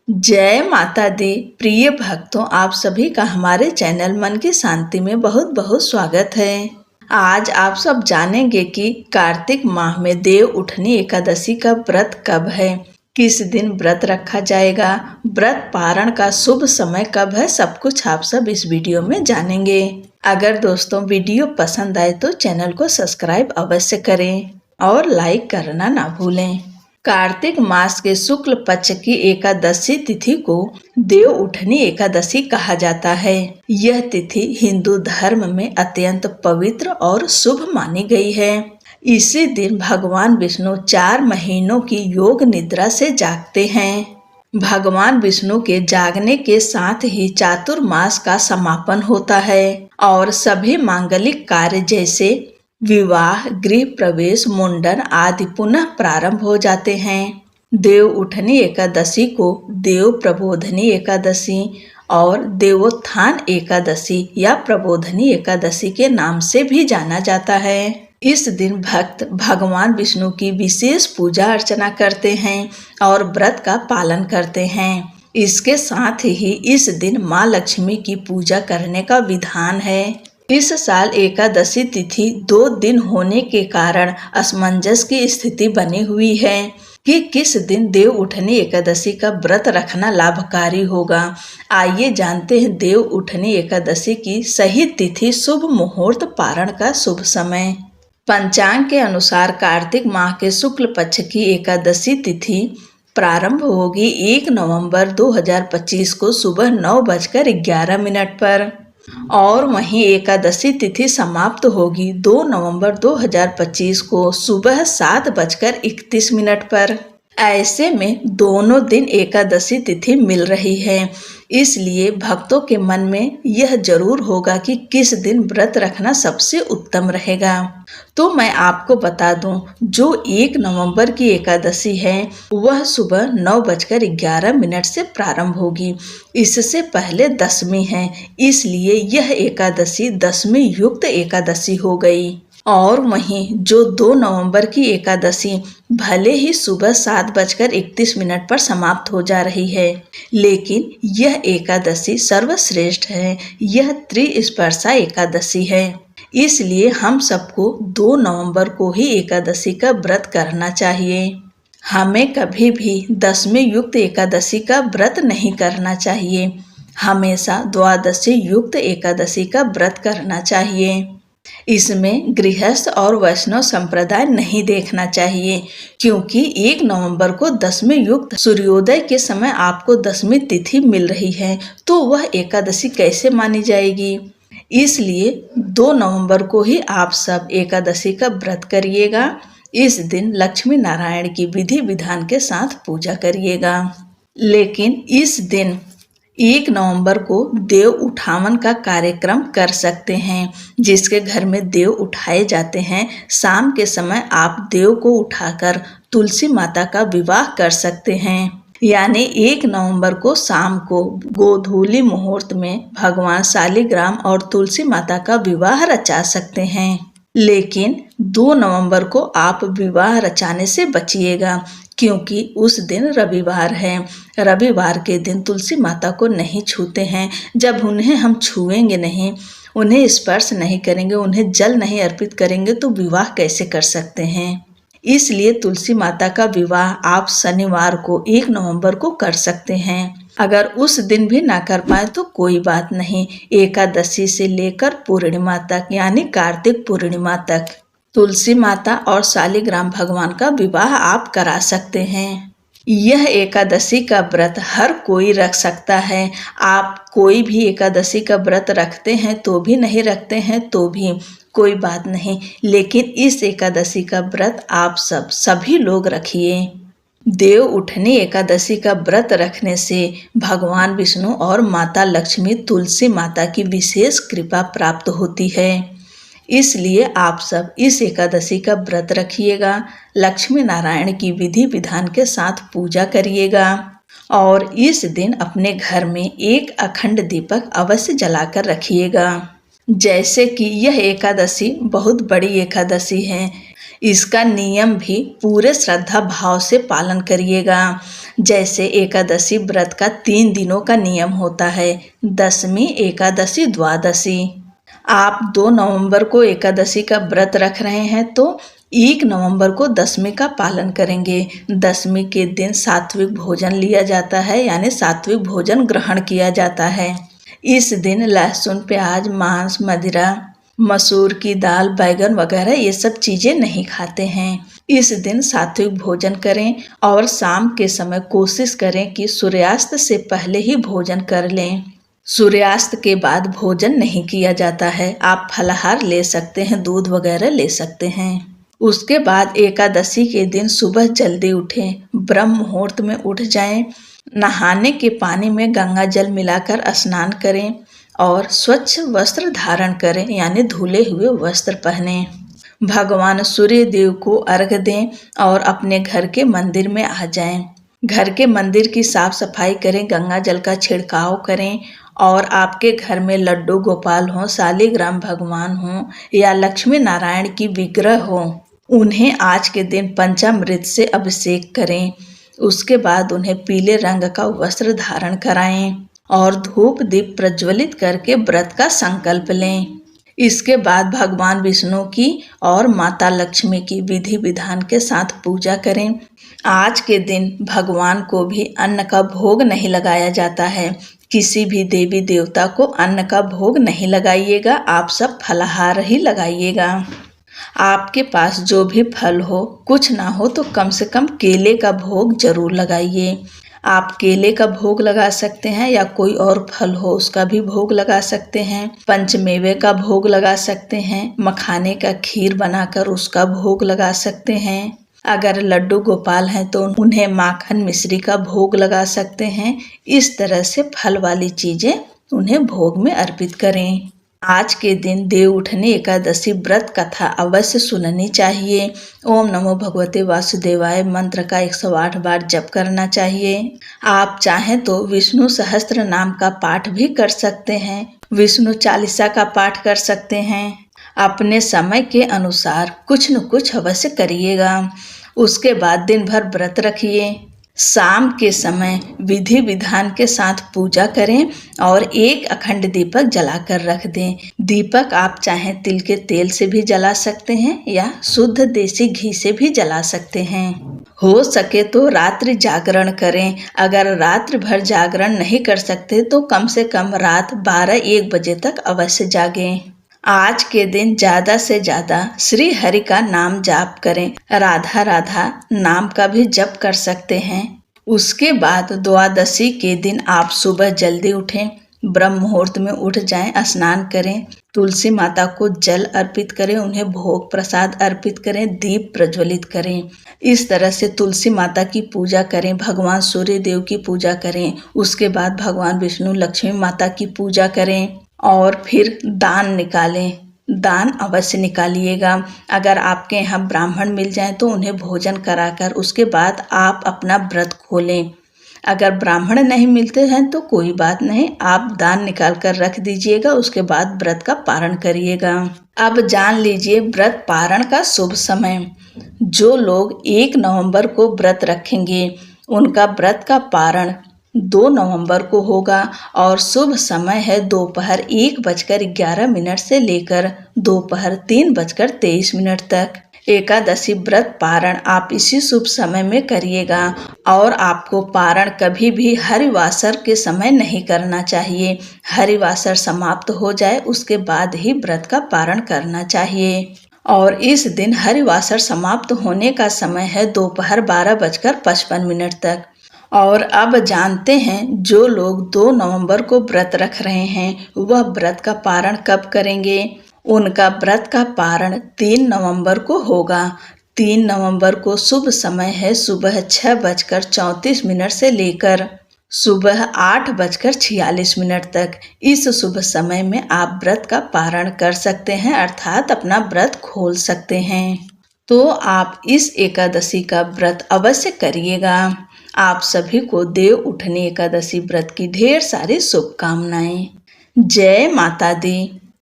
जय माता दी। प्रिय भक्तों, आप सभी का हमारे चैनल मन की शांति में बहुत बहुत स्वागत है। आज आप सब जानेंगे कि कार्तिक माह में देव उठनी एकादशी का व्रत कब है, किस दिन व्रत रखा जाएगा, व्रत पारण का शुभ समय कब है, सब कुछ आप सब इस वीडियो में जानेंगे। अगर दोस्तों वीडियो पसंद आए तो चैनल को सब्सक्राइब अवश्य करें और लाइक करना ना भूलें। कार्तिक मास के शुक्ल पक्ष की एकादशी तिथि को देव उठनी एकादशी कहा जाता है। यह तिथि हिंदू धर्म में अत्यंत पवित्र और शुभ मानी गई है। इसी दिन भगवान विष्णु 4 महीनों की योग निद्रा से जागते हैं। भगवान विष्णु के जागने के साथ ही चातुर्मास का समापन होता है और सभी मांगलिक कार्य जैसे विवाह, गृह प्रवेश, मुंडन आदि पुनः प्रारंभ हो जाते हैं। देव उठनी एकादशी को देव प्रबोधनी एकादशी और देवोत्थान एकादशी या प्रबोधनी एकादशी के नाम से भी जाना जाता है। इस दिन भक्त भगवान विष्णु की विशेष पूजा अर्चना करते हैं और व्रत का पालन करते हैं। इसके साथ ही इस दिन माँ लक्ष्मी की पूजा करने का विधान है। इस साल एकादशी तिथि 2 दिन होने के कारण असमंजस की स्थिति बनी हुई है कि किस दिन देव उठनी एकादशी का व्रत रखना लाभकारी होगा। आइए जानते हैं देव उठनी एकादशी की सही तिथि, शुभ मुहूर्त, पारण का शुभ समय। पंचांग के अनुसार कार्तिक माह के शुक्ल पक्ष की एकादशी तिथि प्रारंभ होगी 1 नवंबर 2025 को सुबह 9:11 पर और वहीं एकादशी तिथि समाप्त होगी 2 नवंबर 2025 को सुबह 7:31 पर। ऐसे में दोनों दिन एकादशी तिथि मिल रही है, इसलिए भक्तों के मन में यह जरूर होगा कि किस दिन व्रत रखना सबसे उत्तम रहेगा। तो मैं आपको बता दूं, जो 1 नवंबर की एकादशी है वह सुबह 9:11 से प्रारंभ होगी। इससे पहले दशमी है, इसलिए यह एकादशी दशमी युक्त एकादशी हो गई। और वहीं जो 2 नवंबर की एकादशी भले ही सुबह 7:31 पर समाप्त हो जा रही है, लेकिन यह एकादशी सर्वश्रेष्ठ है। यह त्रिस्पर्शा एकादशी है, इसलिए हम सबको 2 नवंबर को ही एकादशी का व्रत करना चाहिए। हमें कभी भी दशमी युक्त एकादशी का व्रत नहीं करना चाहिए, हमेशा द्वादशी युक्त एकादशी का व्रत करना चाहिए। इसमें गृहस्थ और वैष्णव संप्रदाय नहीं देखना चाहिए, क्योंकि 1 नवंबर को दशमी युक्त सूर्योदय के समय आपको दशमी तिथि मिल रही है, तो वह एकादशी कैसे मानी जाएगी। इसलिए 2 नवंबर को ही आप सब एकादशी का व्रत करिएगा। इस दिन लक्ष्मी नारायण की विधि विधान के साथ पूजा करिएगा। लेकिन इस दिन 1 नवंबर को देव उठावन का कार्यक्रम कर सकते हैं। जिसके घर में देव उठाए जाते हैं, शाम के समय आप देव को उठाकर तुलसी माता का विवाह कर सकते हैं। यानी 1 नवंबर को शाम को गोधूली मुहूर्त में भगवान शालिग्राम और तुलसी माता का विवाह रचा सकते हैं। लेकिन 2 नवंबर को आप विवाह रचाने से बचिएगा, क्योंकि उस दिन रविवार है। रविवार के दिन तुलसी माता को नहीं छूते हैं। जब उन्हें हम छुएंगे नहीं, उन्हें स्पर्श नहीं करेंगे, उन्हें जल नहीं अर्पित करेंगे, तो विवाह कैसे कर सकते हैं। इसलिए तुलसी माता का विवाह आप शनिवार को 1 नवंबर को कर सकते हैं। अगर उस दिन भी ना कर पाए तो कोई बात नहीं, एकादशी से लेकर पूर्णिमा तक यानी कार्तिक पूर्णिमा तक तुलसी माता और शालिग्राम भगवान का विवाह आप करा सकते हैं। यह एकादशी का व्रत हर कोई रख सकता है। आप कोई भी एकादशी का व्रत रखते हैं तो भी, नहीं रखते हैं तो भी कोई बात नहीं, लेकिन इस एकादशी का व्रत आप सभी लोग रखिए। देव उठनी एकादशी का व्रत रखने से भगवान विष्णु और माता लक्ष्मी तुलसी माता की विशेष कृपा प्राप्त होती है। इसलिए आप सब इस एकादशी का व्रत रखिएगा, लक्ष्मी नारायण की विधि विधान के साथ पूजा करिएगा और इस दिन अपने घर में एक अखंड दीपक अवश्य जलाकर रखिएगा। जैसे कि यह एकादशी बहुत बड़ी एकादशी है, इसका नियम भी पूरे श्रद्धा भाव से पालन करिएगा। जैसे एकादशी व्रत का 3 दिनों का नियम होता है, दशमी, एकादशी, द्वादशी। आप 2 नवंबर को एकादशी का व्रत रख रहे हैं तो 1 नवंबर को दशमी का पालन करेंगे। दशमी के दिन सात्विक भोजन लिया जाता है, यानी सात्विक भोजन ग्रहण किया जाता है। इस दिन लहसुन, प्याज, मांस, मदिरा, मसूर की दाल, बैगन वगैरह ये सब चीजें नहीं खाते हैं। इस दिन सात्विक भोजन करें और शाम के समय कोशिश करें कि सूर्यास्त से पहले ही भोजन कर लें। सूर्यास्त के बाद भोजन नहीं किया जाता है। आप फलाहार ले सकते हैं, दूध वगैरह ले सकते हैं। उसके बाद एकादशी के दिन सुबह जल्दी उठें, ब्रह्म मुहूर्त में उठ जाएं, नहाने के पानी में गंगा जल मिलाकर स्नान करें और स्वच्छ वस्त्र धारण करें, यानी धुले हुए वस्त्र पहनें। भगवान सूर्य देव को अर्घ्य दें और अपने घर के मंदिर में आ जाएं। घर के मंदिर की साफ सफाई करें, गंगा जल का छिड़काव करें और आपके घर में लड्डू गोपाल हों, शालिग्राम भगवान हों या लक्ष्मी नारायण की विग्रह हो, उन्हें आज के दिन पंचामृत से अभिषेक करें। उसके बाद उन्हें पीले रंग का वस्त्र धारण कराएं और धूप दीप प्रज्वलित करके व्रत का संकल्प लें। इसके बाद भगवान विष्णु की और माता लक्ष्मी की विधि विधान के साथ पूजा करें। आज के दिन भगवान को भी अन्न का भोग नहीं लगाया जाता है। किसी भी देवी देवता को अन्न का भोग नहीं लगाइएगा, आप सब फलाहार ही लगाइएगा। आपके पास जो भी फल हो, कुछ ना हो तो कम से कम केले का भोग जरूर लगाइए। आप केले का भोग लगा सकते हैं या कोई और फल हो उसका भी भोग लगा सकते हैं। पंचमेवे का भोग लगा सकते हैं। मखाने का खीर बनाकर उसका भोग लगा सकते हैं। अगर लड्डू गोपाल हैं तो उन्हें माखन मिश्री का भोग लगा सकते हैं। इस तरह से फल वाली चीजें उन्हें भोग में अर्पित करें। आज के दिन देव उठनी एकादशी व्रत कथा अवश्य सुननी चाहिए। ओम नमो भगवते वासुदेवाय मंत्र का 108 बार जप करना चाहिए। आप चाहें तो विष्णु सहस्त्र नाम का पाठ भी कर सकते हैं, विष्णु चालीसा का पाठ कर सकते हैं। अपने समय के अनुसार कुछ न कुछ अवश्य करिएगा। उसके बाद दिन भर व्रत रखिए। शाम के समय विधि विधान के साथ पूजा करें और एक अखंड दीपक जलाकर रख दें। दीपक आप चाहें तिल के तेल से भी जला सकते हैं या शुद्ध देसी घी से भी जला सकते हैं। हो सके तो रात्रि जागरण करें। अगर रात्रि भर जागरण नहीं कर सकते तो कम से कम रात 12-1 बजे तक अवश्य जागें। आज के दिन ज्यादा से ज्यादा श्री हरि का नाम जाप करें। राधा राधा नाम का भी जप कर सकते हैं। उसके बाद द्वादशी के दिन आप सुबह जल्दी उठें, ब्रह्म मुहूर्त में उठ जाएं, स्नान करें, तुलसी माता को जल अर्पित करें, उन्हें भोग प्रसाद अर्पित करें, दीप प्रज्वलित करें। इस तरह से तुलसी माता की पूजा करें, भगवान सूर्य देव की पूजा करें। उसके बाद भगवान विष्णु लक्ष्मी माता की पूजा करें और फिर दान निकालें। दान अवश्य निकालिएगा। अगर आपके यहाँ ब्राह्मण मिल जाए तो उन्हें भोजन कराकर उसके बाद आप अपना व्रत खोलें। अगर ब्राह्मण नहीं मिलते हैं तो कोई बात नहीं, आप दान निकाल कर रख दीजिएगा। उसके बाद व्रत का पारण करिएगा। अब जान लीजिए व्रत पारण का शुभ समय। जो लोग 1 नवंबर को व्रत रखेंगे उनका व्रत का पारण 2 नवंबर को होगा और शुभ समय है दोपहर 1:11 से लेकर दोपहर 3:23 तक। एकादशी व्रत पारण आप इसी शुभ समय में करिएगा और आपको पारण कभी भी हरिवासर के समय नहीं करना चाहिए। हरिवासर समाप्त हो जाए उसके बाद ही व्रत का पारण करना चाहिए। और इस दिन हरिवासर समाप्त होने का समय है दोपहर 12:55 तक। और अब जानते हैं जो लोग 2 नवंबर को व्रत रख रहे हैं वह व्रत का पारण कब करेंगे। उनका व्रत का पारण 3 नवंबर को होगा। 3 नवंबर को शुभ समय है सुबह 6:34 से लेकर सुबह 8:46 तक। इस शुभ समय में आप व्रत का पारण कर सकते हैं, अर्थात अपना व्रत खोल सकते हैं। तो आप इस एकादशी का व्रत अवश्य करिएगा। आप सभी को देव उठनी एकादशी व्रत की ढेर सारी शुभकामनाएं। जय माता दी।